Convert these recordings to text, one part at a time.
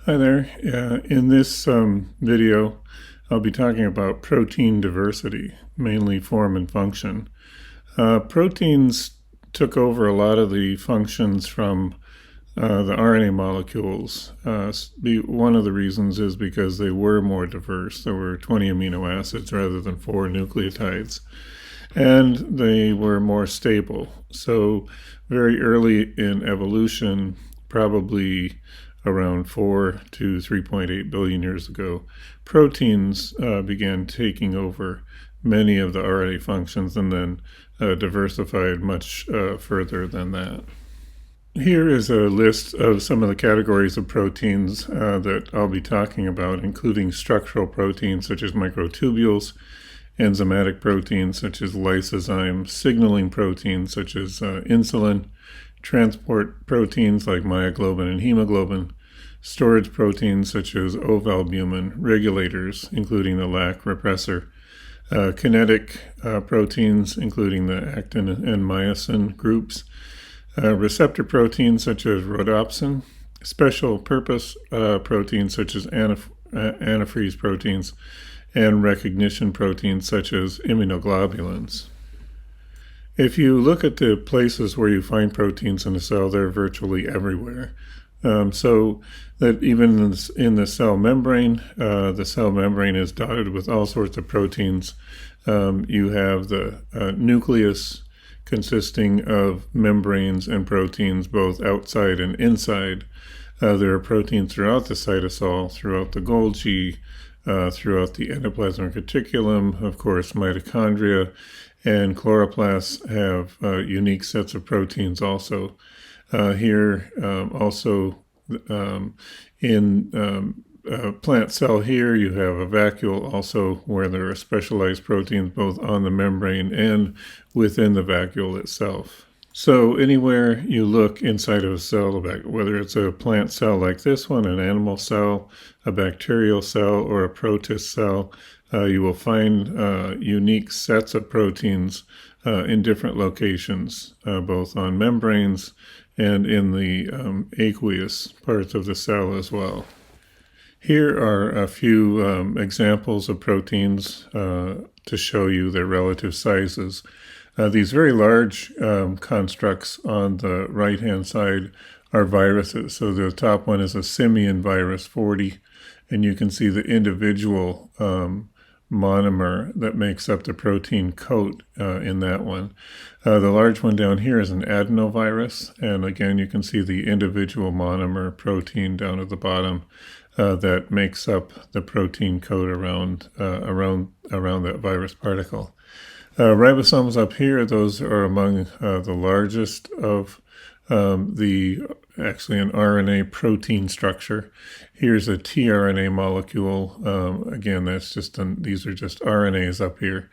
Hi there. In this video, I'll be talking about protein diversity, mainly form and function. Proteins took over a lot of the functions from the RNA molecules. One of the reasons is because they were more diverse. There were 20 amino acids rather than 4 nucleotides, and they were more stable. So, very early in evolution, probably around 4 to 3.8 billion years ago, proteins began taking over many of the RNA functions and then diversified much further than that. Here is a list of some of the categories of proteins that I'll be talking about, including structural proteins such as microtubules, enzymatic proteins such as lysozymes, signaling proteins such as insulin, transport proteins like myoglobin and hemoglobin, storage proteins such as ovalbumin, regulators including the LAC repressor, kinetic proteins including the actin and myosin groups, receptor proteins such as rhodopsin, special purpose proteins such as antifreeze proteins, and recognition proteins such as immunoglobulins. If you look at the places where you find proteins in a cell, they're virtually everywhere. So that even in the cell membrane is dotted with all sorts of proteins. You have the nucleus consisting of membranes and proteins both outside and inside. There are proteins throughout the cytosol, throughout the Golgi, throughout the endoplasmic reticulum, of course, mitochondria, and chloroplasts have unique sets of proteins also. Here, also in plant cell here, you have a vacuole also where there are specialized proteins both on the membrane and within the vacuole itself. So anywhere you look inside of a cell, whether it's a plant cell like this one, an animal cell, a bacterial cell, or a protist cell, you will find unique sets of proteins in different locations, both on membranes and in the aqueous parts of the cell as well. Here are a few examples of proteins to show you their relative sizes. These very large constructs on the right-hand side are viruses. So the top one is a simian virus 40, and you can see the individual monomer that makes up the protein coat in that one. The large one down here is an adenovirus, and again you can see the individual monomer protein down at the bottom that makes up the protein coat around that virus particle. Ribosomes up here, those are among the largest of actually an RNA protein structure. Here's a tRNA molecule. Again, these are just RNAs up here.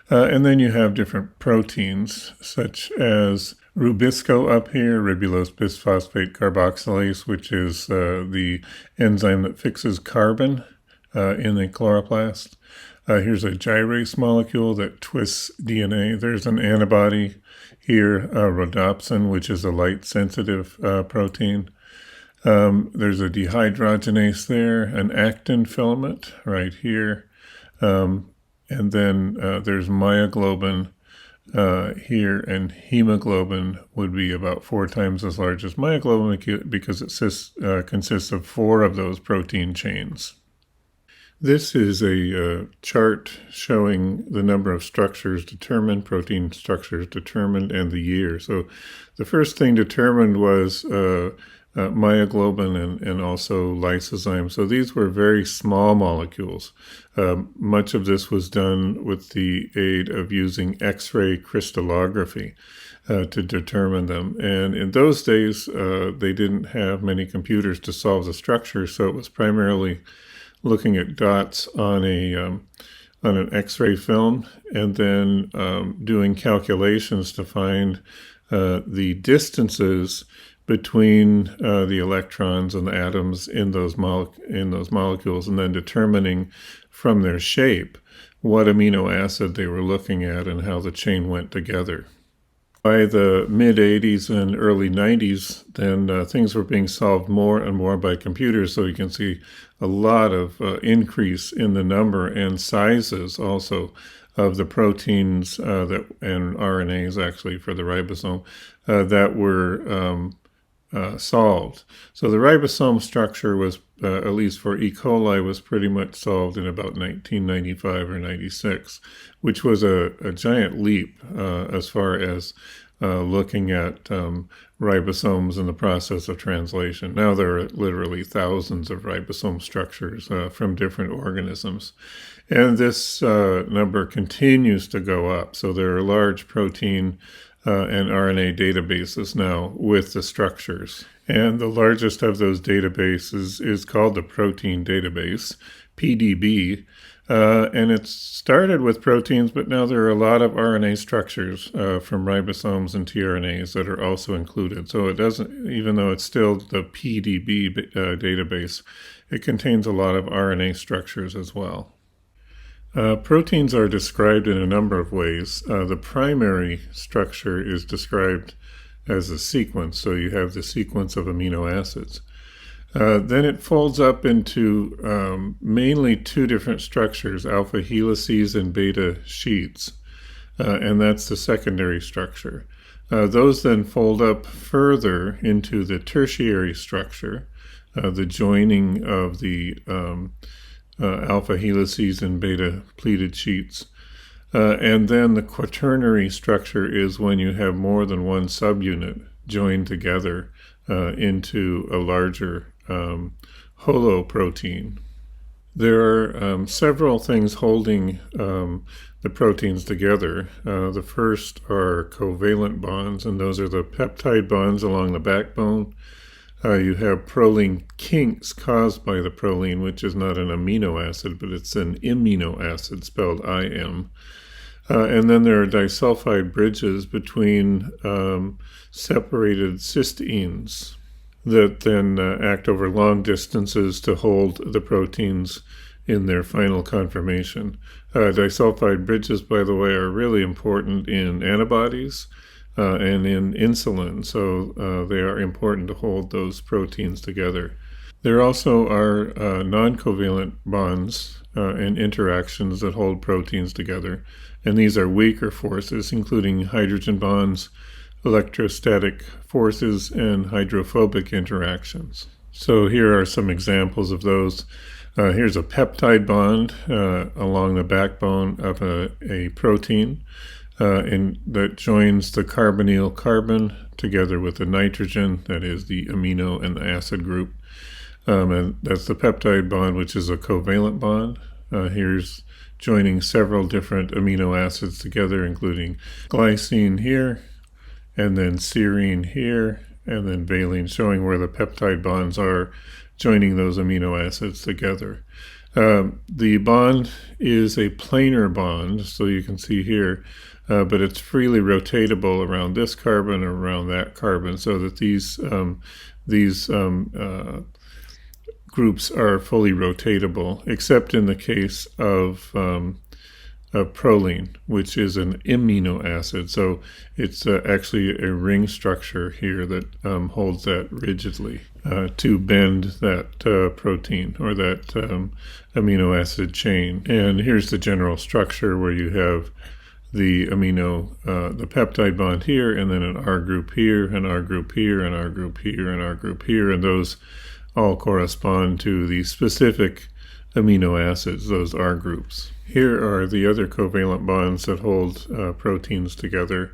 And then you have different proteins, such as Rubisco up here, ribulose bisphosphate carboxylase, which is the enzyme that fixes carbon in the chloroplast. Here's a gyrase molecule that twists DNA. There's an antibody here, rhodopsin, which is a light-sensitive protein. There's a dehydrogenase there, an actin filament right here. And then there's myoglobin here, and hemoglobin would be about 4 times as large as myoglobin because it consists of 4 of those protein chains. This is a chart showing the number of structures determined, protein structures determined, and the year. So the first thing determined was myoglobin and also lysozyme. So these were very small molecules. Much of this was done with the aid of using X-ray crystallography to determine them. And in those days, they didn't have many computers to solve the structure, so it was primarily looking at dots on an X-ray film and then doing calculations to find the distances between the electrons and the atoms in those molecules, and then determining from their shape what amino acid they were looking at and how the chain went together. By the mid-'80s and early '90s, then things were being solved more and more by computers, so you can see a lot of increase in the number and sizes also of the proteins and RNAs actually for the ribosome that were solved. So the ribosome structure was, at least for E. coli, was pretty much solved in about 1995 or 96, which was a giant leap as far as looking at ribosomes and the process of translation. Now there are literally thousands of ribosome structures from different organisms. And this number continues to go up. So there are large protein and RNA databases now with the structures. And the largest of those databases is called the Protein Database, PDB. And it started with proteins, but now there are a lot of RNA structures from ribosomes and tRNAs that are also included. So it doesn't, even though it's still the PDB database, it contains a lot of RNA structures as well. Proteins are described in a number of ways. The primary structure is described as a sequence, so you have the sequence of amino acids. Then it folds up into mainly two different structures, alpha helices and beta sheets, and that's the secondary structure. Those then fold up further into the tertiary structure, the joining of the alpha helices and beta pleated sheets. And then the quaternary structure is when you have more than one subunit joined together into a larger holoprotein. There are several things holding the proteins together. The first are covalent bonds, and those are the peptide bonds along the backbone. You have proline kinks caused by the proline, which is not an amino acid, but it's an imino acid spelled IM. And then there are disulfide bridges between separated cysteines that then act over long distances to hold the proteins in their final conformation. Disulfide bridges, by the way, are really important in antibodies and in insulin, so they are important to hold those proteins together. There also are non-covalent bonds and interactions that hold proteins together, and these are weaker forces, including hydrogen bonds, electrostatic forces, and hydrophobic interactions. So here are some examples of those. Here's a peptide bond along the backbone of a protein that joins the carbonyl carbon together with the nitrogen, that is the amino and the acid group. And that's the peptide bond, which is a covalent bond. Here's joining several different amino acids together, including glycine here, and then serine here, and then valine, showing where the peptide bonds are joining those amino acids together. The bond is a planar bond, so you can see here, but it's freely rotatable around this carbon or around that carbon, so that these groups are fully rotatable, except in the case of proline, which is an amino acid. So it's actually a ring structure here that holds that rigidly to bend that protein or that amino acid chain. And here's the general structure where you have the the peptide bond here, and then an R group here, an R group here, an R group here, an R group here, and those all correspond to the specific amino acids, those R groups. Here are the other covalent bonds that hold proteins together.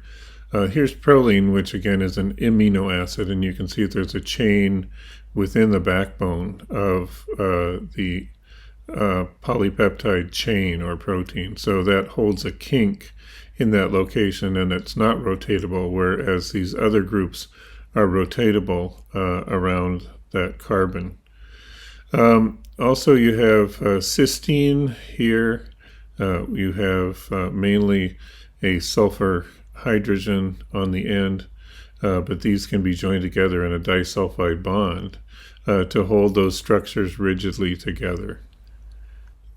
Here's proline, which again is an amino acid, and you can see there's a chain within the backbone of the polypeptide chain or protein. So that holds a kink in that location, and it's not rotatable, whereas these other groups are rotatable around that carbon. Also, you have cysteine here. You have mainly a sulfur hydrogen on the end, but these can be joined together in a disulfide bond to hold those structures rigidly together.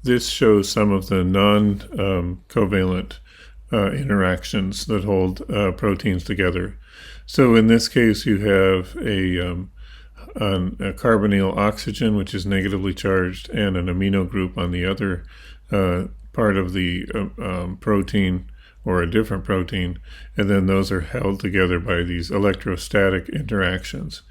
This shows some of the non-covalent interactions that hold proteins together. So in this case, you have a carbonyl oxygen, which is negatively charged, and an amino group on the other part of the protein, or a different protein, and then those are held together by these electrostatic interactions.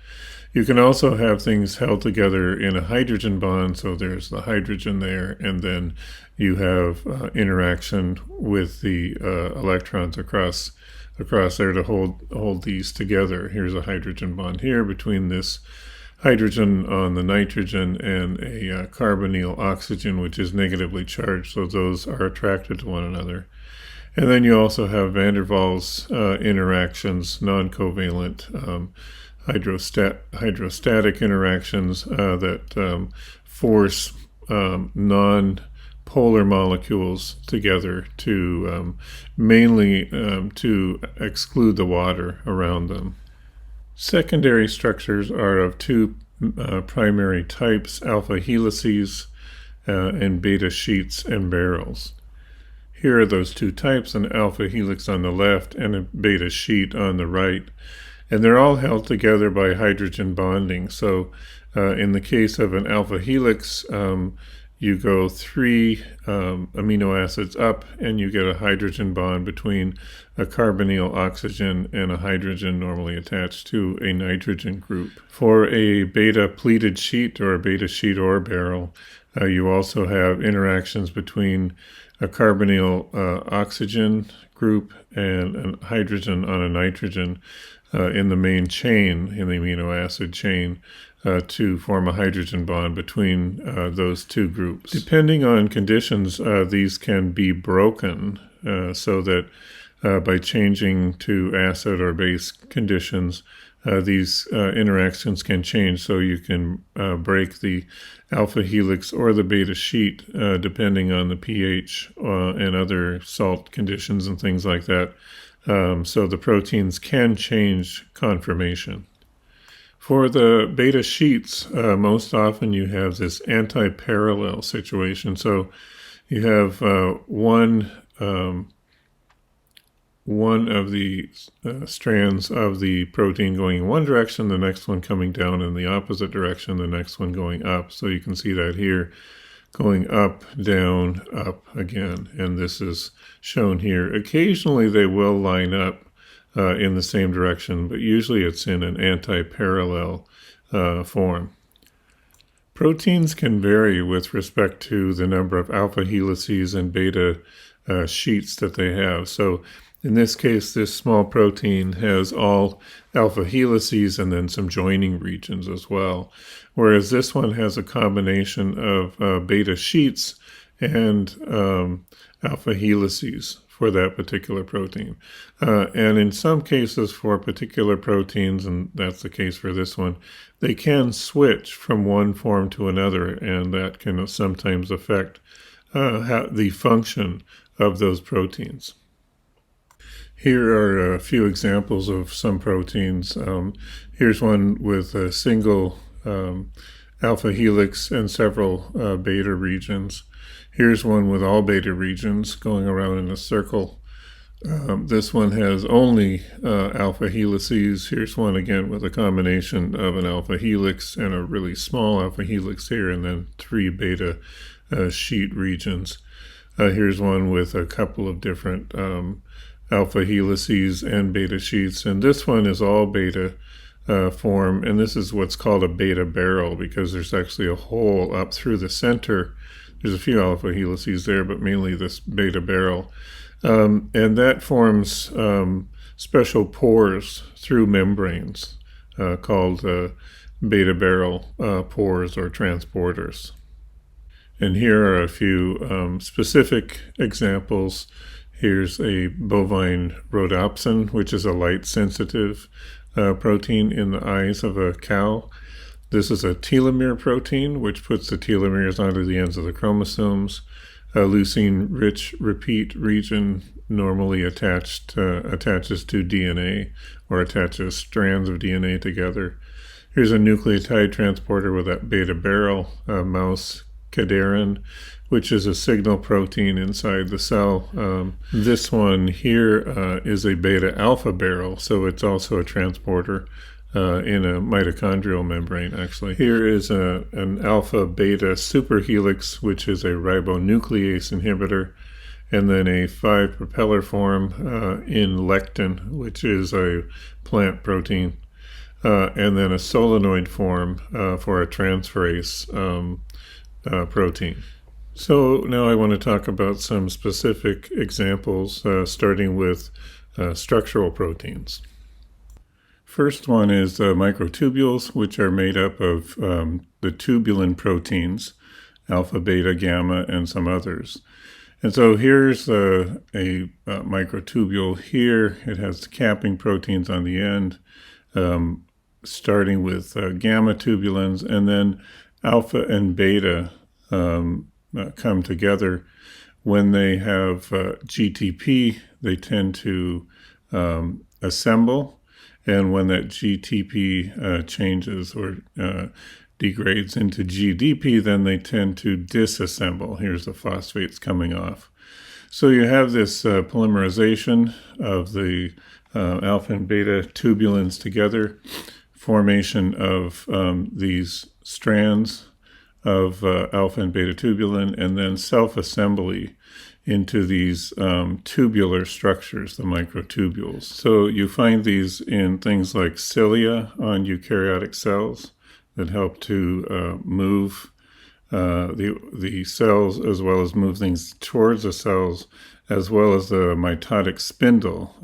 You can also have things held together in a hydrogen bond, so there's the hydrogen there, and then you have interaction with the electrons across there to hold these together. Here's a hydrogen bond here between this hydrogen on the nitrogen and a carbonyl oxygen, which is negatively charged, so those are attracted to one another. And then you also have van der Waals interactions, non-covalent hydrostatic interactions that force non-polar molecules together to mainly to exclude the water around them. Secondary structures are of two primary types: alpha helices and beta sheets and barrels. Here are those two types: an alpha helix on the left and a beta sheet on the right. And they're all held together by hydrogen bonding. So in the case of an alpha helix, you go 3 amino acids up and you get a hydrogen bond between a carbonyl oxygen and a hydrogen normally attached to a nitrogen group. For a beta pleated sheet or a beta sheet or barrel, you also have interactions between a carbonyl oxygen group and a hydrogen on a nitrogen in the main chain, in the amino acid chain, to form a hydrogen bond between those two groups. Depending on conditions, these can be broken so that by changing to acid or base conditions, these interactions can change, so you can break the alpha helix or the beta sheet depending on the pH and other salt conditions and things like that. So the proteins can change conformation. For the beta sheets, most often you have this anti-parallel situation. So you have one of the strands of the protein going in one direction, the next one coming down in the opposite direction, the next one going up. So you can see that here, going up, down, up again. And this is shown here. Occasionally they will line up in the same direction, but usually it's in an anti-parallel form. Proteins can vary with respect to the number of alpha helices and beta sheets that they have. So in this case, this small protein has all alpha helices and then some joining regions as well, whereas this one has a combination of beta sheets and alpha helices for that particular protein. And in some cases for particular proteins, and that's the case for this one, they can switch from one form to another, and that can sometimes affect the function of those proteins. Here are a few examples of some proteins. Here's one with a single alpha helix and several beta regions. Here's one with all beta regions going around in a circle. This one has only alpha helices. Here's one again with a combination of an alpha helix and a really small alpha helix here, and then 3 beta sheet regions. Here's one with a couple of different alpha helices and beta sheets, and this one is all beta form, and this is what's called a beta barrel because there's actually a hole up through the center. There's a few alpha helices there, but mainly this beta barrel. And that forms special pores through membranes called beta barrel pores or transporters. And here are a few specific examples. Here's a bovine rhodopsin, which is a light-sensitive protein in the eyes of a cow. This is a telomere protein, which puts the telomeres onto the ends of the chromosomes. A leucine-rich repeat region normally attaches to DNA or attaches strands of DNA together. Here's a nucleotide transporter with that beta barrel. A mouse cadherin, which is a signal protein inside the cell. This one here is a beta-alpha barrel, so it's also a transporter in a mitochondrial membrane, actually. Here is an alpha-beta superhelix, which is a ribonuclease inhibitor, and then a 5-propeller form in lectin, which is a plant protein, and then a solenoid form for a transferase protein. So now I want to talk about some specific examples, starting with structural proteins. First one is microtubules, which are made up of the tubulin proteins, alpha, beta, gamma, and some others. And so here's a microtubule here. It has capping proteins on the end, starting with gamma tubulins, and then alpha and beta come together. When they have GTP, they tend to assemble, and when that GTP changes or degrades into GDP, then they tend to disassemble. Here's the phosphates coming off. So you have this polymerization of the alpha and beta tubulins together, formation of these strands of alpha and beta tubulin, and then self-assembly into these tubular structures, the microtubules. So you find these in things like cilia on eukaryotic cells that help to move the cells, as well as move things towards the cells, as well as the mitotic spindle,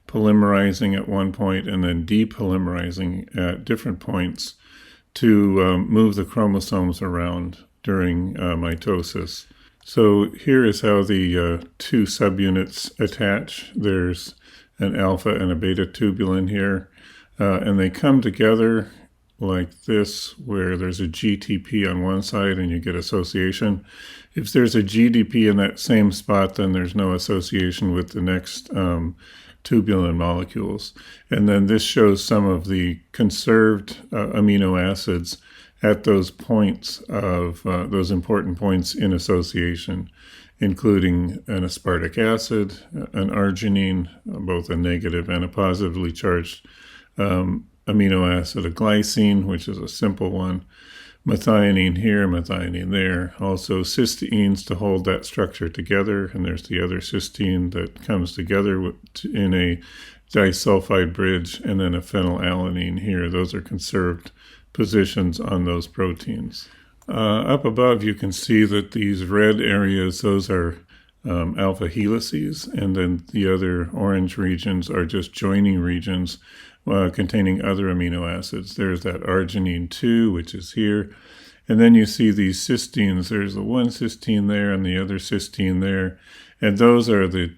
polymerizing at one point and then depolymerizing at different points to move the chromosomes around during mitosis. So here is how the two subunits attach. There's an alpha and a beta tubulin here, and they come together like this, where there's a GTP on one side and you get association. If there's a GDP in that same spot, then there's no association with the next tubulin molecules. And then this shows some of the conserved amino acids at those points of those important points in association, including an aspartic acid, an arginine, both a negative and a positively charged amino acid, a glycine, which is a simple one, methionine here, methionine there, also cysteines to hold that structure together, and there's the other cysteine that comes together in a disulfide bridge, and then a phenylalanine here. Those are conserved positions on those proteins. Up above you can see that these red areas, those are alpha helices, and then the other orange regions are just joining regions containing other amino acids. There's that arginine 2, which is here. And then you see these cysteines. There's the one cysteine there and the other cysteine there. And those are the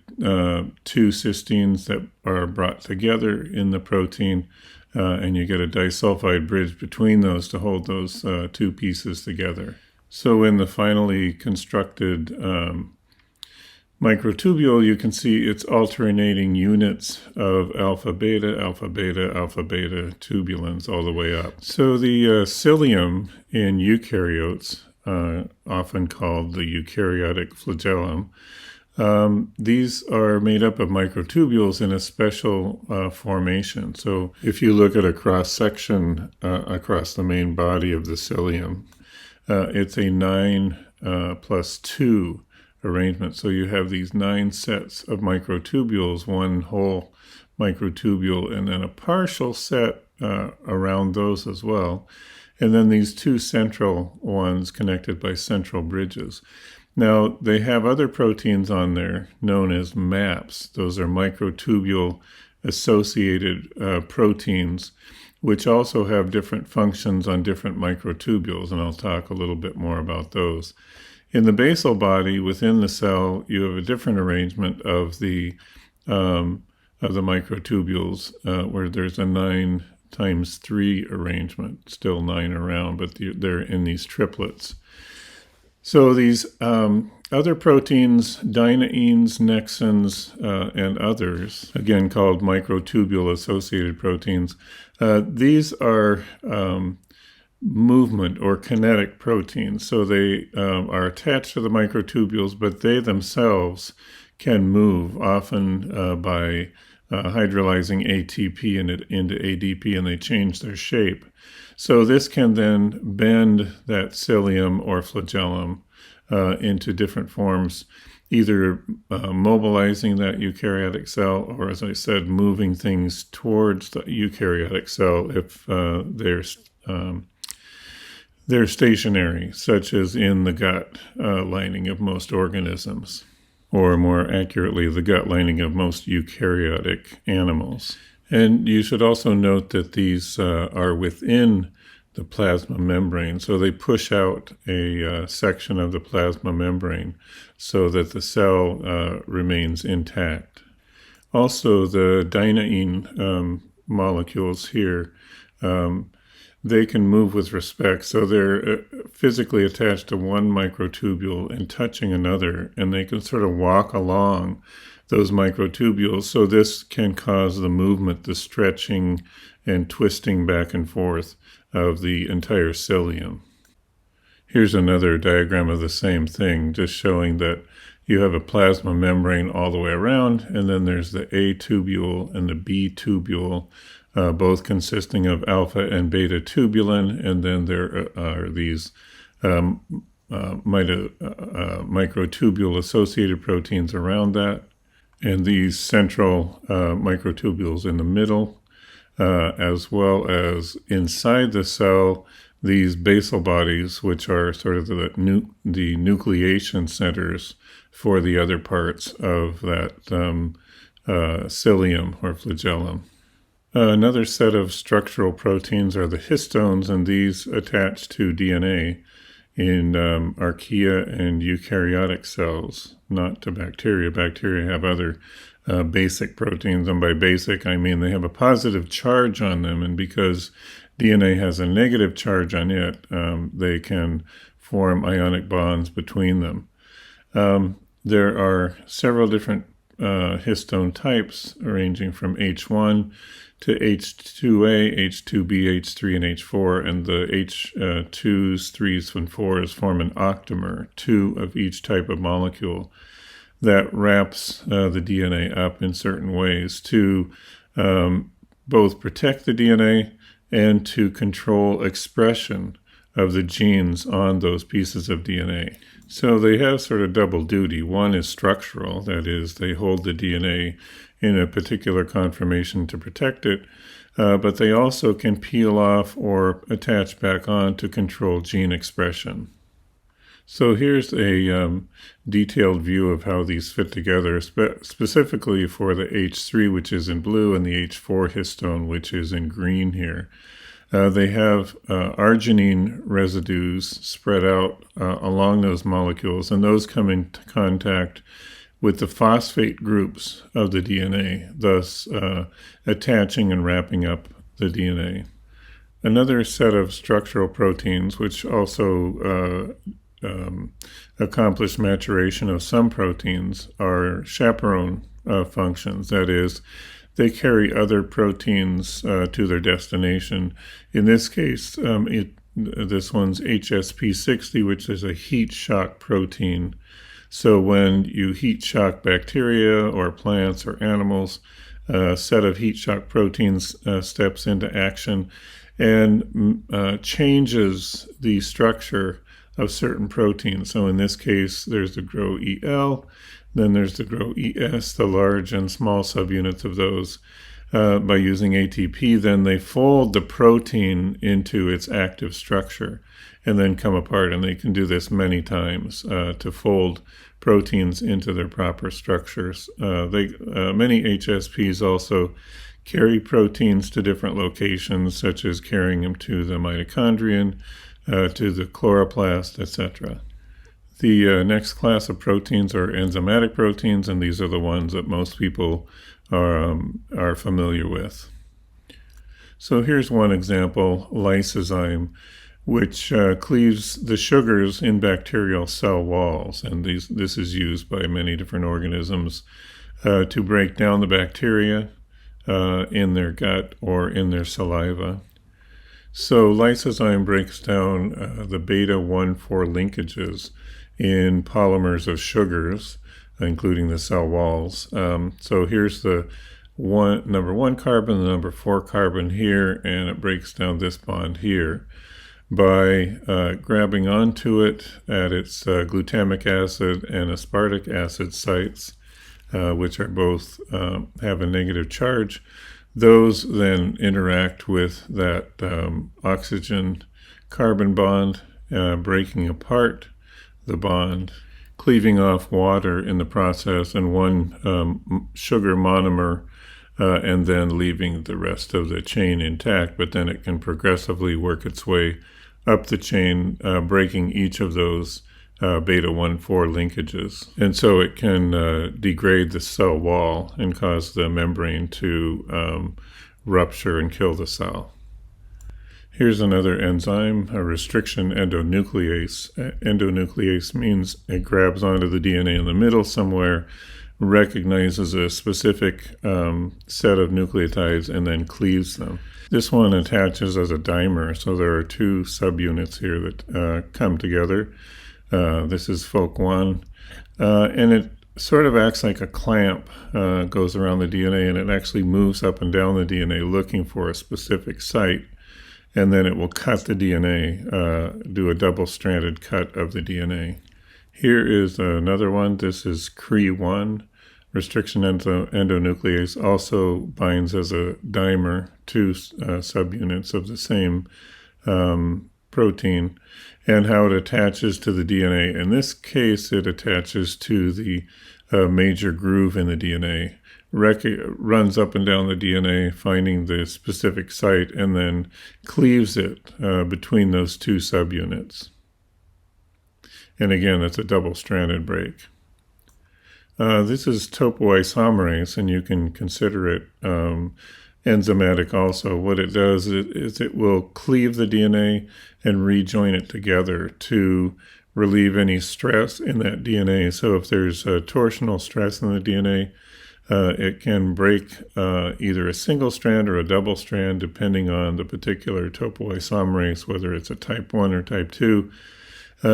two cysteines that are brought together in the protein. And you get a disulfide bridge between those to hold those two pieces together. So in the finally constructed microtubule, you can see it's alternating units of alpha beta, alpha beta, alpha beta tubulins all the way up. So the cilium in eukaryotes, often called the eukaryotic flagellum, these are made up of microtubules in a special formation. So if you look at a cross-section across the main body of the cilium, it's a 9+2 arrangement. So you have these 9 sets of microtubules, one whole microtubule, and then a partial set around those as well. And then these two central ones connected by central bridges. Now, they have other proteins on there known as MAPs. Those are microtubule associated proteins, which also have different functions on different microtubules, and I'll talk a little bit more about those. In the basal body, within the cell, you have a different arrangement of the microtubules, where there's a 9×3 arrangement, still 9 around, but they're in these triplets. So these other proteins, dyneins, nexins, and others, again called microtubule-associated proteins, these are movement or kinetic proteins. So they are attached to the microtubules, but they themselves can move, often by hydrolyzing ATP into ADP, and they change their shape. So this can then bend that cilium or flagellum into different forms, either mobilizing that eukaryotic cell, or, as I said, moving things towards the eukaryotic cell if they're stationary, such as in the gut lining of most organisms, or more accurately, the gut lining of most eukaryotic animals. And you should also note that these are within the plasma membrane, so they push out a section of the plasma membrane so that the cell remains intact. Also, the dynein molecules here, they can move with respect, so they're physically attached to one microtubule and touching another, and they can sort of walk along those microtubules, so this can cause the movement, the stretching and twisting back and forth of the entire cilium. Here's another diagram of the same thing, just showing that you have a plasma membrane all the way around, and then there's the A tubule and the B tubule, both consisting of alpha and beta tubulin, and then there are these microtubule associated proteins around that, and these central microtubules in the middle, as well as inside the cell, these basal bodies, which are sort of the nucleation centers for the other parts of that cilium or flagellum. Another set of structural proteins are the histones, and these attach to DNA in archaea and eukaryotic cells, not to bacteria. Bacteria have other basic proteins, and by basic I mean they have a positive charge on them, and because DNA has a negative charge on it, they can form ionic bonds between them. There are several different histone types, ranging from H1 to H2A, H2B, H3, and H4, and the H2s, 3s, and 4s form an octamer, 2 of each type of molecule, that wraps the DNA up in certain ways to both protect the DNA and to control expression of the genes on those pieces of DNA. So they have sort of double duty. One is structural, that is, they hold the DNA in a particular conformation to protect it, but they also can peel off or attach back on to control gene expression. So here's a detailed view of how these fit together, specifically for the H3, which is in blue, and the H4 histone, which is in green here. They have arginine residues spread out along those molecules, and those come into contact with the phosphate groups of the DNA, thus attaching and wrapping up the DNA. Another set of structural proteins, which also accomplish maturation of some proteins, are chaperone functions. That is, they carry other proteins to their destination. In this case, this one's HSP60, which is a heat shock protein. So when you heat shock bacteria or plants or animals, a set of heat shock proteins steps into action and changes the structure of certain proteins. So in this case, there's the GRO-EL, then there's the GRO-ES, the large and small subunits of those. By using ATP, then they fold the protein into its active structure and then come apart. And they can do this many times to fold proteins into their proper structures. Many HSPs also carry proteins to different locations, such as carrying them to the mitochondrion, to the chloroplast, etc. The next class of proteins are enzymatic proteins, and these are the ones that most people are familiar with. So here's one example, lysozyme, which cleaves the sugars in bacterial cell walls, and this is used by many different organisms to break down the bacteria in their gut or in their saliva. So lysozyme breaks down the beta-1,4 linkages in polymers of sugars, including the cell walls. So here's the number 1 carbon, the number 4 carbon here, and it breaks down this bond here by grabbing onto it at its glutamic acid and aspartic acid sites, which are both have a negative charge. Those then interact with that oxygen carbon bond, breaking apart the bond, cleaving off water in the process and one sugar monomer, and then leaving the rest of the chain intact. But then it can progressively work its way up the chain, breaking each of those beta-1,4 linkages. And so it can degrade the cell wall and cause the membrane to rupture and kill the cell. Here's another enzyme, a restriction endonuclease. Endonuclease means it grabs onto the DNA in the middle somewhere, recognizes a specific set of nucleotides, and then cleaves them. This one attaches as a dimer, so there are 2 subunits here that come together. This is FOC1, and it sort of acts like a clamp, goes around the DNA, and it actually moves up and down the DNA looking for a specific site, and then it will cut the DNA, do a double-stranded cut of the DNA. Here is another one. This is CRE1. Restriction endonuclease also binds as a dimer 2 subunits of the same protein, and how it attaches to the DNA. In this case, it attaches to the major groove in the DNA, runs up and down the DNA, finding the specific site, and then cleaves it between those 2 subunits. And again, it's a double-stranded break. This is topoisomerase, and you can consider it enzymatic also. What it does is it will cleave the DNA and rejoin it together to relieve any stress in that DNA. So if there's a torsional stress in the DNA, it can break either a single strand or a double strand, depending on the particular topoisomerase, whether it's a type 1 or type 2.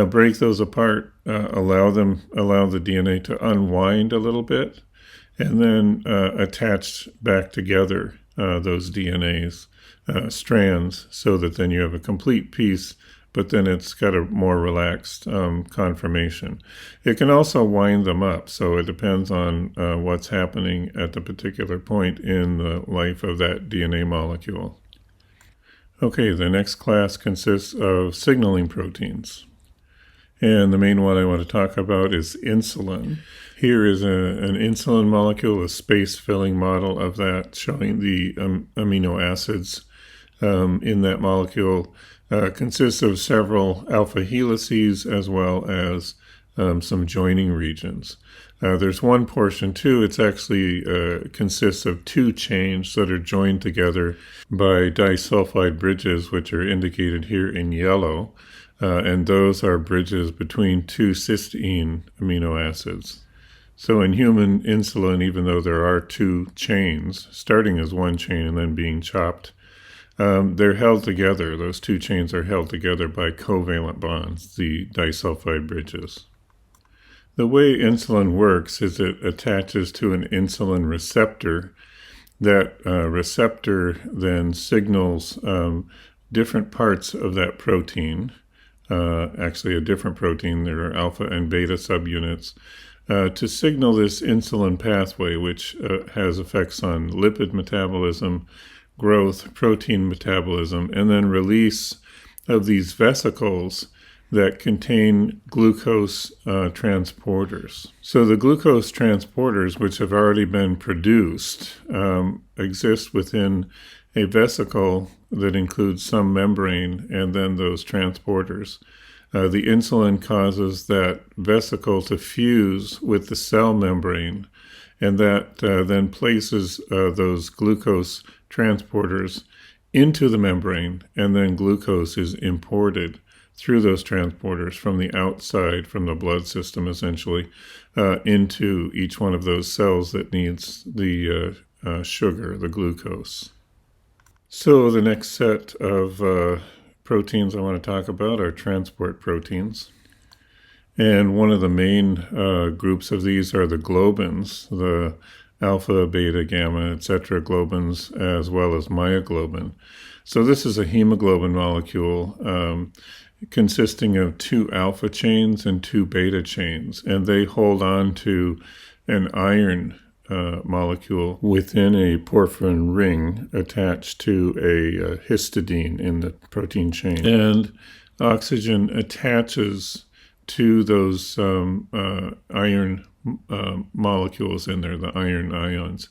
Break those apart, allow the DNA to unwind a little bit, and then attach back together those DNAs, strands, so that then you have a complete piece, but then it's got a more relaxed conformation. It can also wind them up, so it depends on what's happening at the particular point in the life of that DNA molecule. Okay, the next class consists of signaling proteins. And the main one I want to talk about is insulin. Here is an insulin molecule, a space-filling model of that, showing the amino acids in that molecule. Consists of several alpha helices as well as some joining regions. There's one portion too, it's actually consists of 2 chains that are joined together by disulfide bridges, which are indicated here in yellow. And those are bridges between 2 cysteine amino acids. So in human insulin, even though there are 2 chains, starting as 1 chain and then being chopped, they're held together. Those 2 chains are held together by covalent bonds, the disulfide bridges. The way insulin works is it attaches to an insulin receptor. That receptor then signals different parts of that protein, actually a different protein, there are alpha and beta subunits, to signal this insulin pathway, which has effects on lipid metabolism, growth, protein metabolism, and then release of these vesicles that contain glucose transporters. So the glucose transporters, which have already been produced, exist within a vesicle that includes some membrane and then those transporters. The insulin causes that vesicle to fuse with the cell membrane, and that then places those glucose transporters into the membrane, and then glucose is imported through those transporters from the outside, from the blood system essentially, into each one of those cells that needs the sugar, the glucose. So the next set of proteins I want to talk about are transport proteins. And one of the main groups of these are the globins, the alpha, beta, gamma, etc. globins, as well as myoglobin. So this is a hemoglobin molecule consisting of two alpha chains and two beta chains, and they hold on to an iron molecule within a porphyrin ring attached to a histidine in the protein chain. And oxygen attaches to those iron molecules in there, the iron ions.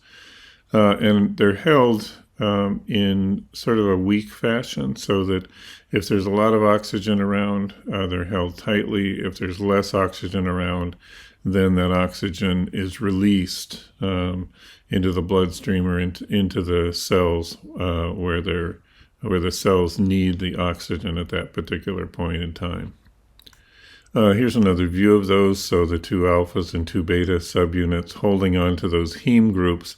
And they're held in sort of a weak fashion, so that if there's a lot of oxygen around, they're held tightly. If there's less oxygen around, then that oxygen is released into the bloodstream or into the cells where the cells need the oxygen at that particular point in time. Here's another view of those. So the two alphas and two beta subunits holding on to those heme groups.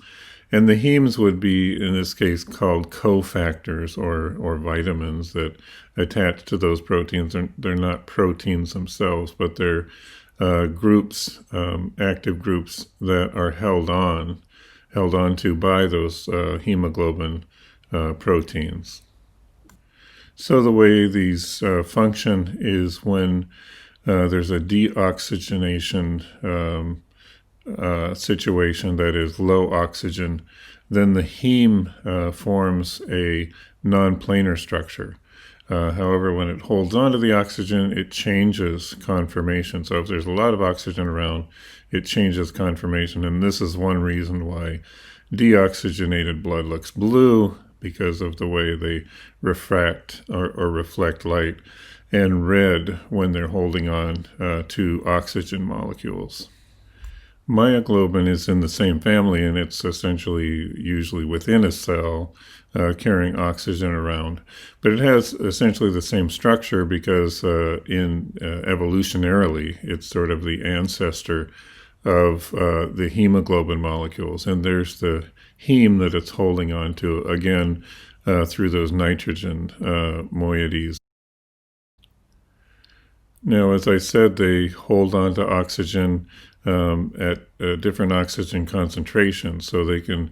And the hemes would be, in this case, called cofactors or vitamins that attach to those proteins. They're not proteins themselves, but they're groups, active groups that are held on to by those hemoglobin proteins. So the way these function is when there's a deoxygenation situation, that is low oxygen, then the heme forms a non-planar structure. However, when it holds on to the oxygen, it changes conformation. So if there's a lot of oxygen around, it changes conformation. And this is one reason why deoxygenated blood looks blue, because of the way they refract or reflect light, and red when they're holding on to oxygen molecules. Myoglobin is in the same family, and it's essentially usually within a cell carrying oxygen around. But it has essentially the same structure because evolutionarily, it's sort of the ancestor of the hemoglobin molecules. And there's the heme that it's holding on to, again, through those nitrogen moieties. Now, as I said, they hold on to oxygen at different oxygen concentrations, so they can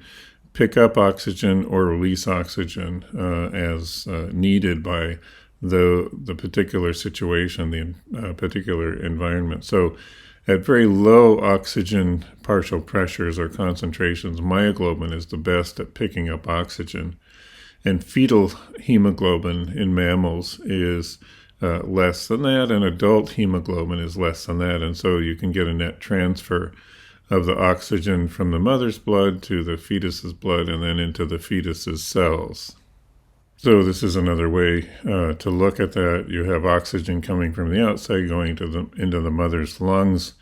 pick up oxygen or release oxygen as needed by the particular situation, the particular environment. So at very low oxygen partial pressures or concentrations, myoglobin is the best at picking up oxygen. And fetal hemoglobin in mammals is less than that, and adult hemoglobin is less than that. And so you can get a net transfer of the oxygen from the mother's blood to the fetus's blood and then into the fetus's cells. So this is another way to look at that. You have oxygen coming from the outside going into the mother's lungs.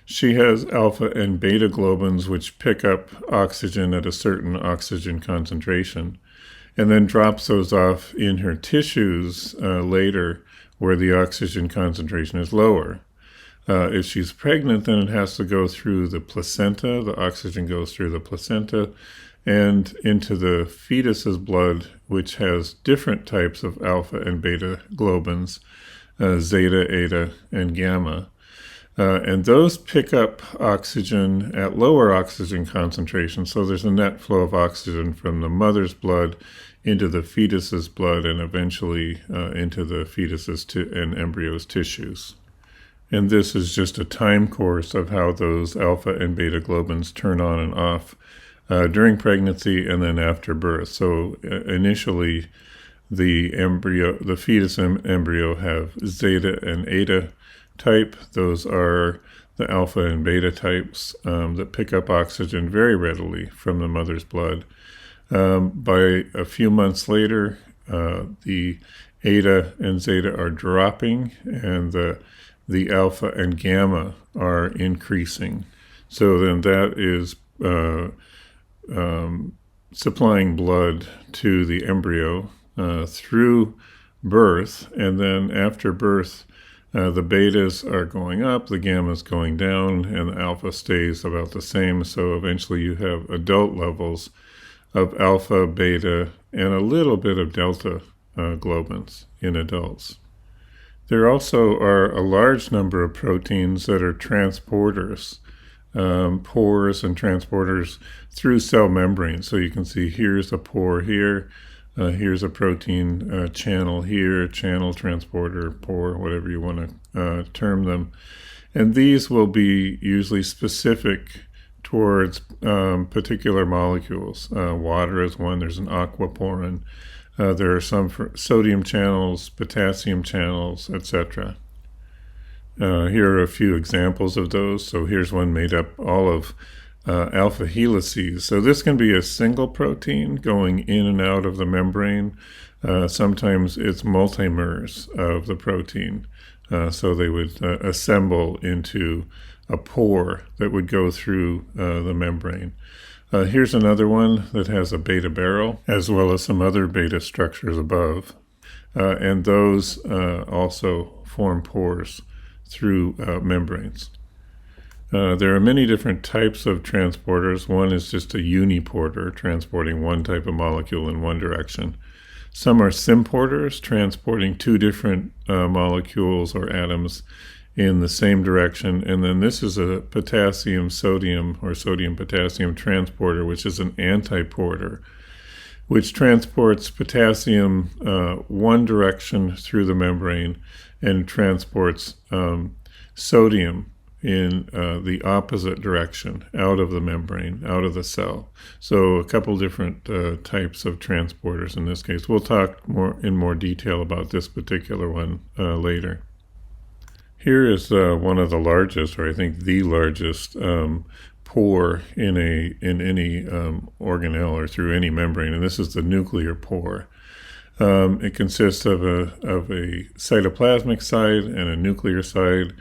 She has alpha and beta globins, which pick up oxygen at a certain oxygen concentration, and then drops those off in her tissues later, where the oxygen concentration is lower. If she's pregnant, then it has to go through the placenta. The oxygen goes through the placenta and into the fetus's blood, which has different types of alpha and beta globins, zeta, eta, and gamma. And those pick up oxygen at lower oxygen concentrations. So there's a net flow of oxygen from the mother's blood into the fetus's blood and eventually into the fetus's and embryo's tissues. And this is just a time course of how those alpha and beta globins turn on and off during pregnancy and then after birth. So initially, the fetus and embryo have zeta and eta type. Those are the alpha and beta types that pick up oxygen very readily from the mother's blood. By a few months later, the eta and zeta are dropping, and the alpha and gamma are increasing. So then that is supplying blood to the embryo through birth, and then after birth, the betas are going up, the gamma's going down, and the alpha stays about the same. So eventually you have adult levels of alpha, beta, and a little bit of delta globins in adults. There also are a large number of proteins that are transporters, pores and transporters through cell membranes. So you can see here's a pore here, here's a protein channel here, channel, transporter, pore, whatever you want to term them. And these will be usually specific towards particular molecules. Water is one, there's an aquaporin. There are some for sodium channels, potassium channels, etc. Here are a few examples of those. So here's one made up all of alpha helices. So this can be a single protein going in and out of the membrane. Sometimes it's multimers of the protein. So they would assemble into a pore that would go through the membrane. Here's another one that has a beta barrel, as well as some other beta structures above. And those also form pores through membranes. There are many different types of transporters. One is just a uniporter, transporting one type of molecule in one direction. Some are symporters, transporting two different molecules or atoms in the same direction. And then this is a potassium-sodium or sodium-potassium transporter, which is an antiporter, which transports potassium one direction through the membrane and transports sodium in the opposite direction out of the membrane, out of the cell. So a couple different types of transporters in this case. We'll talk in more detail about this particular one later. Here is one of the largest, or I think the largest, pore in any organelle or through any membrane, and this is the nuclear pore. It consists of a cytoplasmic side and a nuclear side,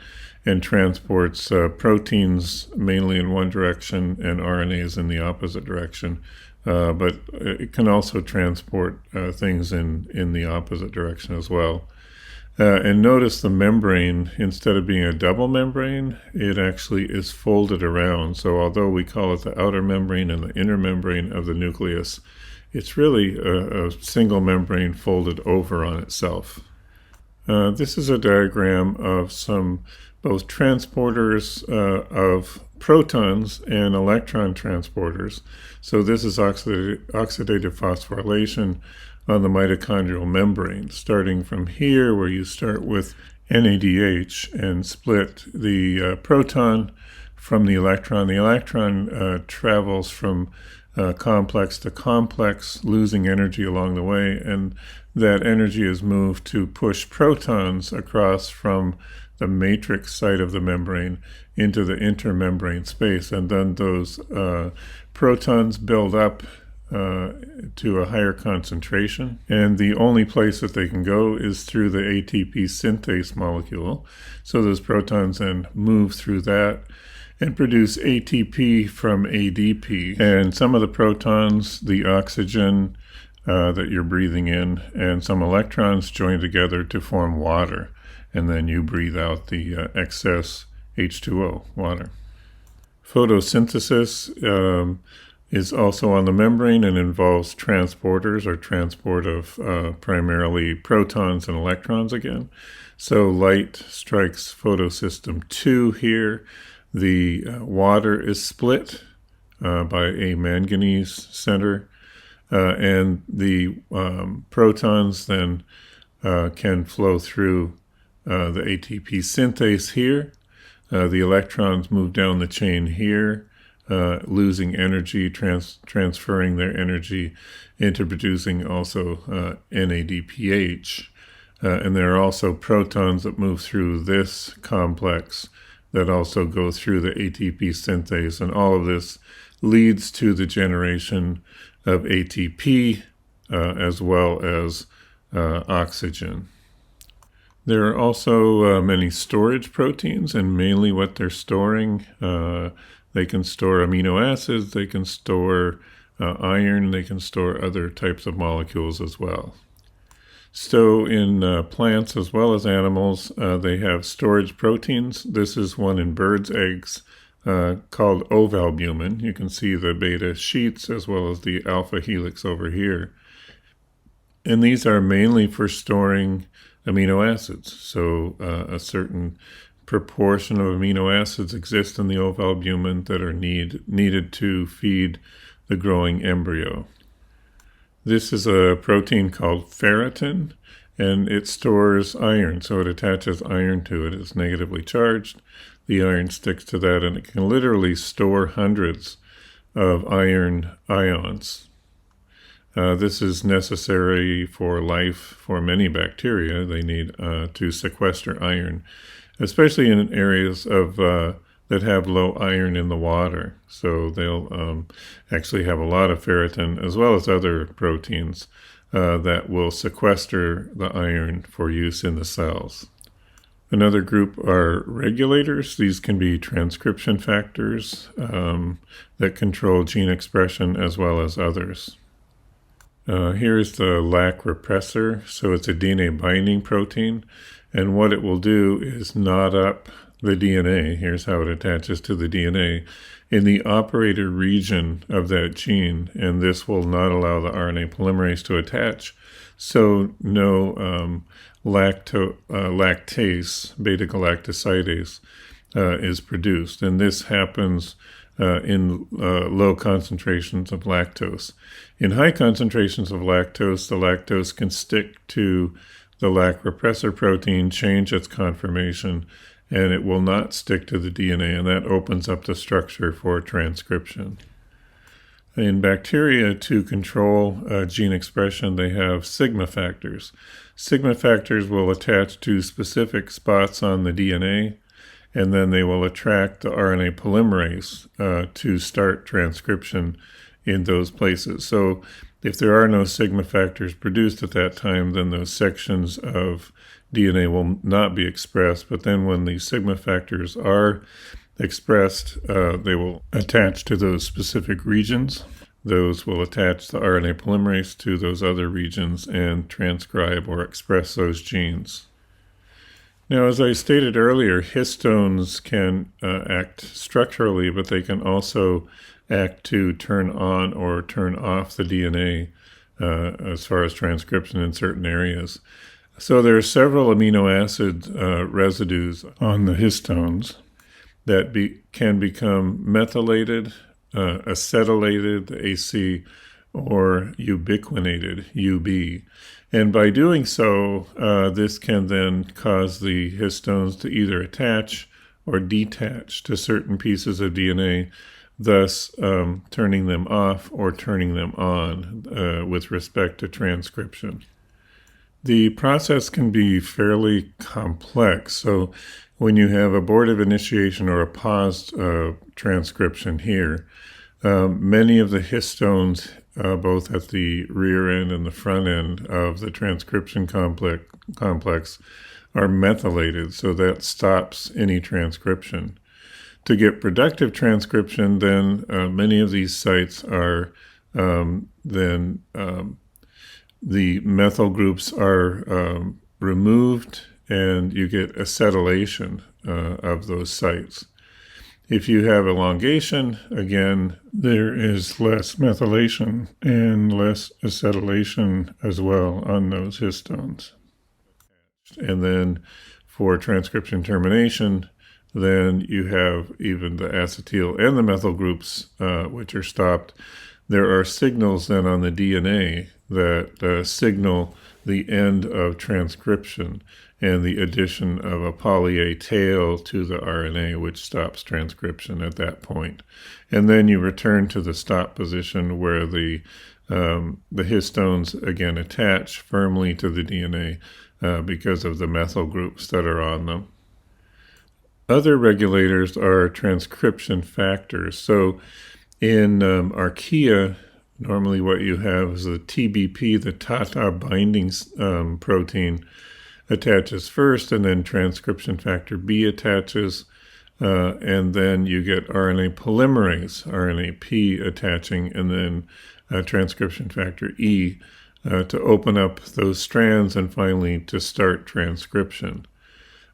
and transports proteins mainly in one direction and RNAs in the opposite direction. But it can also transport things in the opposite direction as well. And notice the membrane, instead of being a double membrane, it actually is folded around. So although we call it the outer membrane and the inner membrane of the nucleus, it's really a single membrane folded over on itself. This is a diagram of some both transporters of protons and electron transporters. So this is oxidative phosphorylation on the mitochondrial membrane, starting from here where you start with NADH and split the proton from the electron. The electron travels from complex to complex, losing energy along the way, and that energy is moved to push protons across from the matrix site of the membrane into the intermembrane space, and then those protons build up to a higher concentration, and the only place that they can go is through the ATP synthase molecule. So those protons then move through that and produce ATP from ADP. And some of the protons, the oxygen that you're breathing in, and some electrons join together to form water, and then you breathe out the excess H2O, water. Photosynthesis is also on the membrane and involves transporters or transport of primarily protons and electrons again. So light strikes photosystem 2 here. The water is split by a manganese center, and the protons then can flow through the ATP synthase here. The electrons move down the chain here, losing energy, transferring their energy into producing also NADPH. And there are also protons that move through this complex that also go through the ATP synthase. And all of this leads to the generation of ATP as well as oxygen. There are also many storage proteins, and mainly what they're storing, they can store amino acids, they can store iron, they can store other types of molecules as well. So in plants as well as animals, they have storage proteins. This is one in birds' eggs called ovalbumin. You can see the beta sheets as well as the alpha helix over here. And these are mainly for storing amino acids. So a certain proportion of amino acids exist in the ovalbumin that are needed to feed the growing embryo. This is a protein called ferritin, and it stores iron, so it attaches iron to it. It's negatively charged. The iron sticks to that, and it can literally store hundreds of iron ions. This is necessary for life for many bacteria. They need to sequester iron, especially in areas of that have low iron in the water. So they'll actually have a lot of ferritin, as well as other proteins that will sequester the iron for use in the cells. Another group are regulators. These can be transcription factors that control gene expression, as well as others. Here's the Lac repressor. So it's a DNA binding protein, and what it will do is knot up the DNA. Here's how it attaches to the DNA in the operator region of that gene, and this will not allow the RNA polymerase to attach, so no lactase, beta-galactosidase, is produced. And this happens in low concentrations of lactose. In high concentrations of lactose, the lactose can stick to the Lac repressor protein, change its conformation, and it will not stick to the DNA, and that opens up the structure for transcription. In bacteria, to control gene expression, they have sigma factors. Sigma factors will attach to specific spots on the DNA, and then they will attract the RNA polymerase to start transcription in those places. So if there are no sigma factors produced at that time, then those sections of DNA will not be expressed. But then when the sigma factors are expressed, they will attach to those specific regions. Those will attach the RNA polymerase to those other regions and transcribe or express those genes. Now, as I stated earlier, histones can act structurally, but they can also act to turn on or turn off the DNA as far as transcription in certain areas. So there are several amino acid residues on the histones that can become methylated, acetylated, the AC, or ubiquinated, UB. And by doing so, this can then cause the histones to either attach or detach to certain pieces of DNA, thus turning them off or turning them on with respect to transcription. The process can be fairly complex. So when you have abortive initiation or a paused transcription here, many of the histones, both at the rear end and the front end of the transcription complex, are methylated, so that stops any transcription. To get productive transcription, then many of these sites are the methyl groups are removed, and you get acetylation of those sites. If you have elongation, again, there is less methylation and less acetylation as well on those histones. And then for transcription termination, then you have even the acetyl and the methyl groups, which are stopped. There are signals then on the DNA that signal the end of transcription and the addition of a poly-A tail to the RNA, which stops transcription at that point. And then you return to the stop position where the histones again attach firmly to the DNA because of the methyl groups that are on them. Other regulators are transcription factors. So in archaea, normally what you have is the TBP, the TATA binding protein, attaches first, and then transcription factor B attaches, and then you get RNA polymerase, RNA-P attaching, and then transcription factor E to open up those strands and finally to start transcription.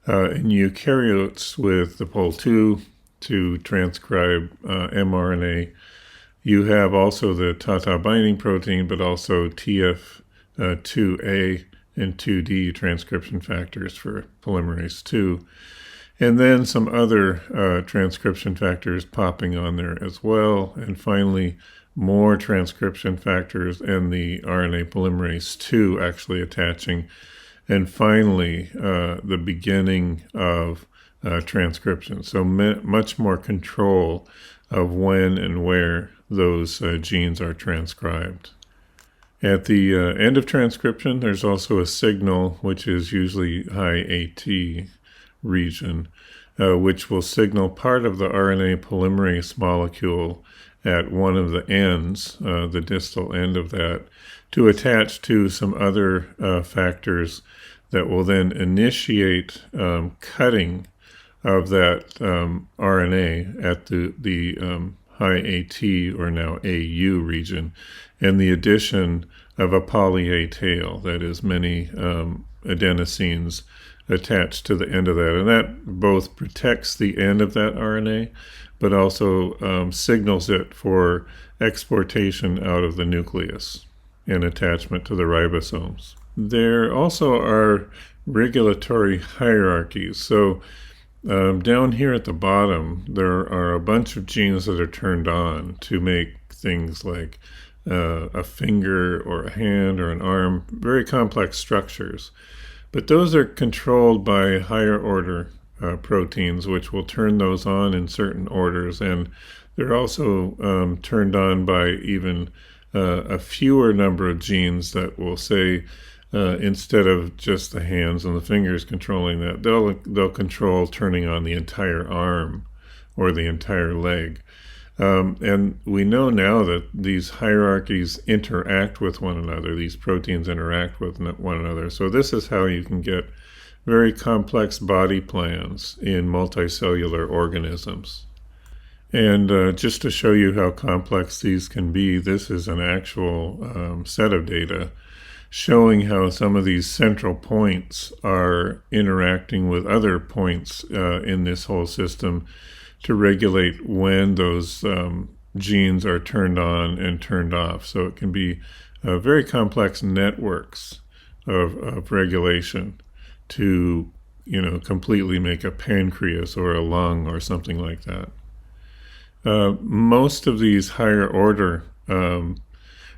In eukaryotes with the POL2 to transcribe mRNA, you have also the TATA binding protein, but also TF 2A and 2D transcription factors for polymerase II. And then some other transcription factors popping on there as well. And finally, more transcription factors and the RNA polymerase II actually attaching. And finally, the beginning of transcription. So much more control of when and where those genes are transcribed. At the end of transcription, there's also a signal, which is usually high AT region, which will signal part of the RNA polymerase molecule at one of the ends, the distal end of that, to attach to some other factors that will then initiate cutting of that RNA at the high AT, or now AU region, and the addition of a poly-A tail, that is many adenosines attached to the end of that. And that both protects the end of that RNA, but also signals it for exportation out of the nucleus and attachment to the ribosomes. There also are regulatory hierarchies. So down here at the bottom, there are a bunch of genes that are turned on to make things like a finger or a hand or an arm, very complex structures. But those are controlled by higher order proteins, which will turn those on in certain orders. And they're also turned on by even a fewer number of genes that will say, instead of just the hands and the fingers controlling that, they'll control turning on the entire arm or the entire leg. And we know now that these hierarchies interact with one another. These proteins interact with one another. So this is how you can get very complex body plans in multicellular organisms. And just to show you how complex these can be, this is an actual set of data showing how some of these central points are interacting with other points in this whole system to regulate when those genes are turned on and turned off. So it can be very complex networks of regulation to, completely make a pancreas or a lung or something like that. Most of these higher order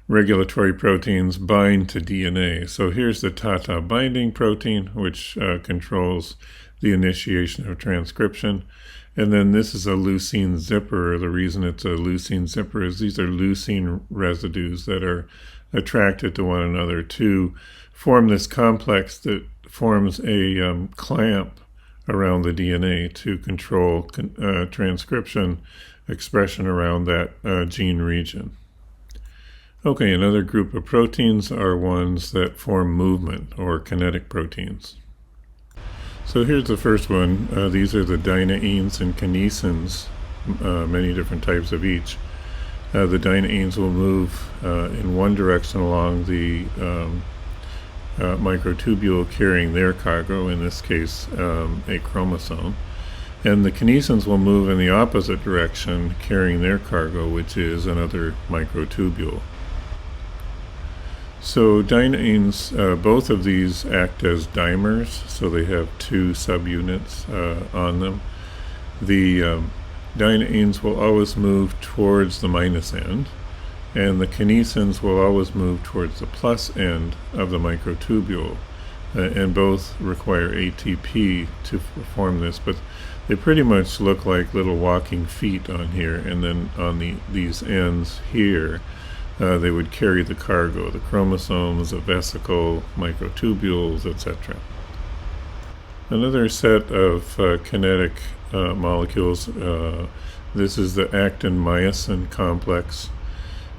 regulatory proteins bind to DNA. So here's the TATA binding protein, which controls the initiation of transcription. And then this is a leucine zipper. The reason it's a leucine zipper is these are leucine residues that are attracted to one another to form this complex that forms a clamp around the DNA to control transcription expression around that gene region. Okay, another group of proteins are ones that form movement or kinetic proteins. So here's the first one. These are the dyneins and kinesins, many different types of each. The dyneins will move in one direction along the microtubule carrying their cargo, in this case a chromosome. And the kinesins will move in the opposite direction carrying their cargo, which is another microtubule. So dyneins, both of these act as dimers, so they have two subunits on them. The dyneins will always move towards the minus end, and the kinesins will always move towards the plus end of the microtubule, and both require ATP to perform this, but they pretty much look like little walking feet on here, and then on these ends here, they would carry the cargo, the chromosomes, the vesicle, microtubules, etc. Another set of kinetic molecules, this is the actin-myosin complex,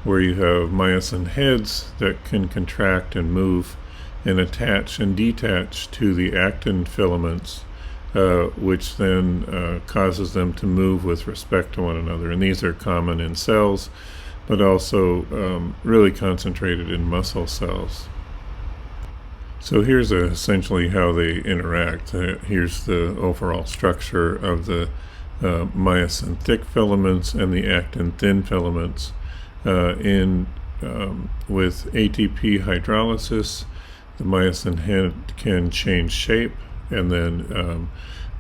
where you have myosin heads that can contract and move and attach and detach to the actin filaments, which then causes them to move with respect to one another. And these are common in cells, but also really concentrated in muscle cells. So here's essentially how they interact. Here's the overall structure of the myosin thick filaments and the actin thin filaments. In with ATP hydrolysis, the myosin head can change shape, and then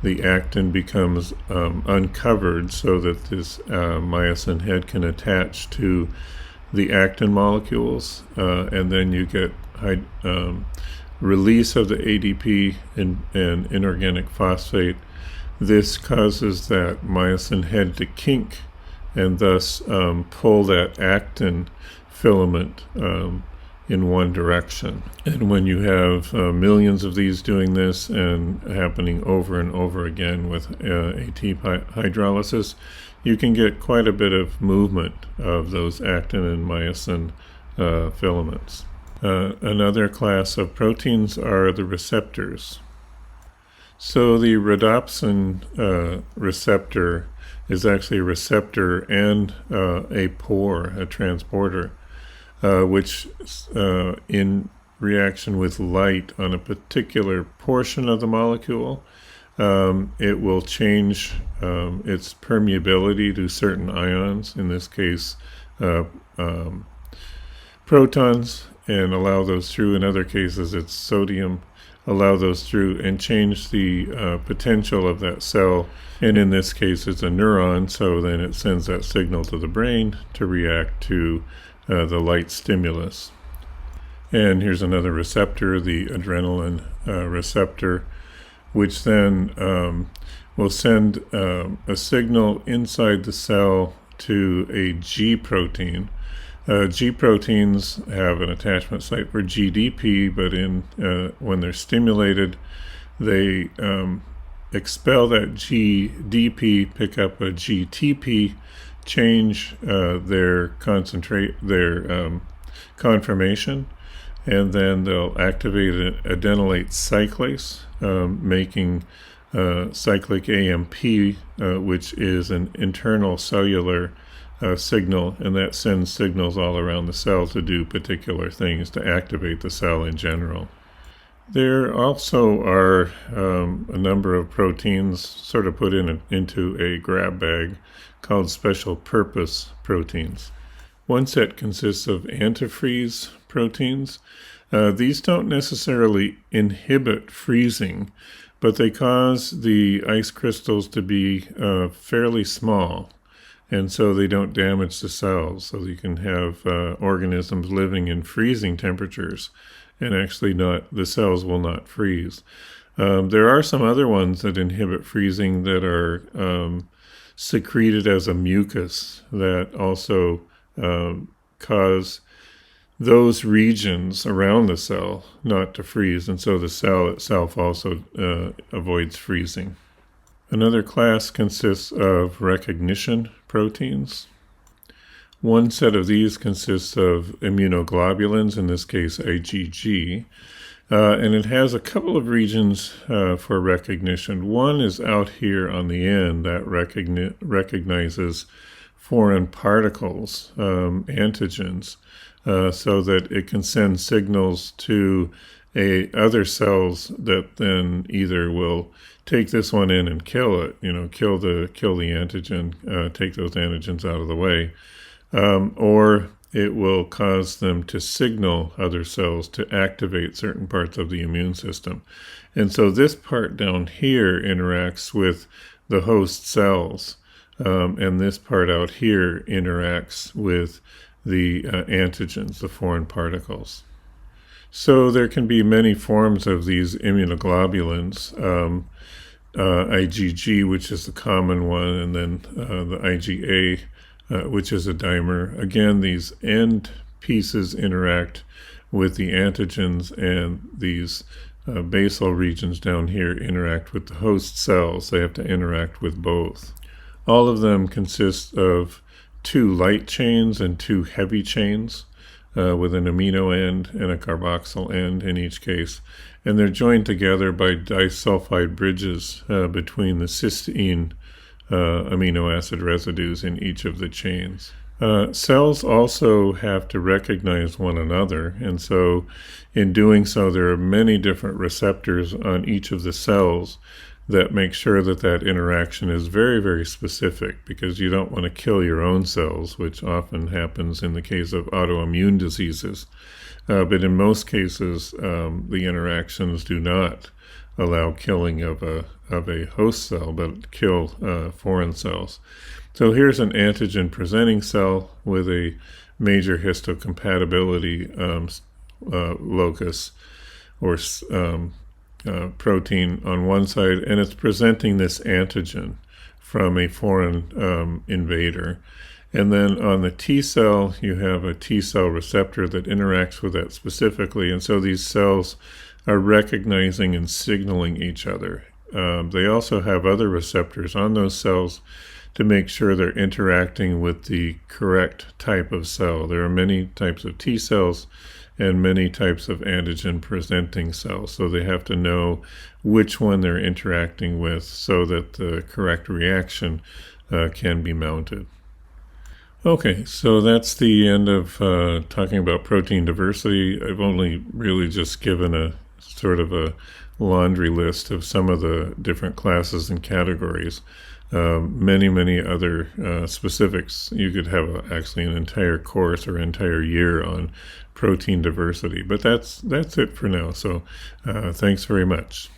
the actin becomes uncovered so that this myosin head can attach to the actin molecules, and then you get release of the ADP and inorganic phosphate. This causes that myosin head to kink and thus pull that actin filament in one direction. And when you have millions of these doing this and happening over and over again with ATP hydrolysis, you can get quite a bit of movement of those actin and myosin filaments. Another class of proteins are the receptors. So the rhodopsin receptor is actually a receptor and a pore, a transporter, which in reaction with light on a particular portion of the molecule, it will change its permeability to certain ions, in this case protons, and allow those through. In other cases it's sodium, allow those through and change the potential of that cell. And in this case it's a neuron, so then it sends that signal to the brain to react to the light stimulus. And here's another receptor, the adrenaline receptor, which then will send a signal inside the cell to a G protein. G proteins have an attachment site for GDP, but when they're stimulated, they expel that GDP, pick up a GTP, change their conformation, and then they'll activate an adenylate cyclase, making cyclic AMP, which is an internal cellular signal, and that sends signals all around the cell to do particular things to activate the cell in general. There also are a number of proteins sort of put into a grab bag called special purpose proteins. One set consists of antifreeze proteins. These don't necessarily inhibit freezing, but they cause the ice crystals to be fairly small, and so they don't damage the cells. So you can have organisms living in freezing temperatures, and actually the cells will not freeze. There are some other ones that inhibit freezing that are secreted as a mucus that also cause those regions around the cell not to freeze, and so the cell itself also avoids freezing. Another class consists of recognition proteins. One set of these consists of immunoglobulins, in this case IgG, and it has a couple of regions for recognition. One is out here on the end that recognizes foreign particles, antigens, so that it can send signals to other cells that then either will take this one in and kill it, kill the antigen, take those antigens out of the way, or it will cause them to signal other cells to activate certain parts of the immune system. And so this part down here interacts with the host cells, and this part out here interacts with the antigens, the foreign particles. So there can be many forms of these immunoglobulins, IgG, which is the common one, and then the IgA, which is a dimer. Again, these end pieces interact with the antigens, and these basal regions down here interact with the host cells. They have to interact with both. All of them consist of 2 light chains and 2 heavy chains, with an amino end and a carboxyl end in each case. And they're joined together by disulfide bridges between the cysteine amino acid residues in each of the chains. Cells also have to recognize one another, and so in doing so there are many different receptors on each of the cells that make sure that that interaction is very, very specific, because you don't want to kill your own cells, which often happens in the case of autoimmune diseases. But in most cases, the interactions do not allow killing of a host cell, but kill foreign cells. So here's an antigen-presenting cell with a major histocompatibility locus or protein on one side, and it's presenting this antigen from a foreign invader. And then on the T cell, you have a T cell receptor that interacts with that specifically, and so these cells are recognizing and signaling each other. They also have other receptors on those cells to make sure they're interacting with the correct type of cell. There are many types of T cells and many types of antigen-presenting cells, so they have to know which one they're interacting with so that the correct reaction can be mounted. Okay, so that's the end of talking about protein diversity. I've only really just given a sort of a laundry list of some of the different classes and categories. Many other specifics. You could have actually an entire course or entire year on protein diversity, but that's it for now. So thanks very much.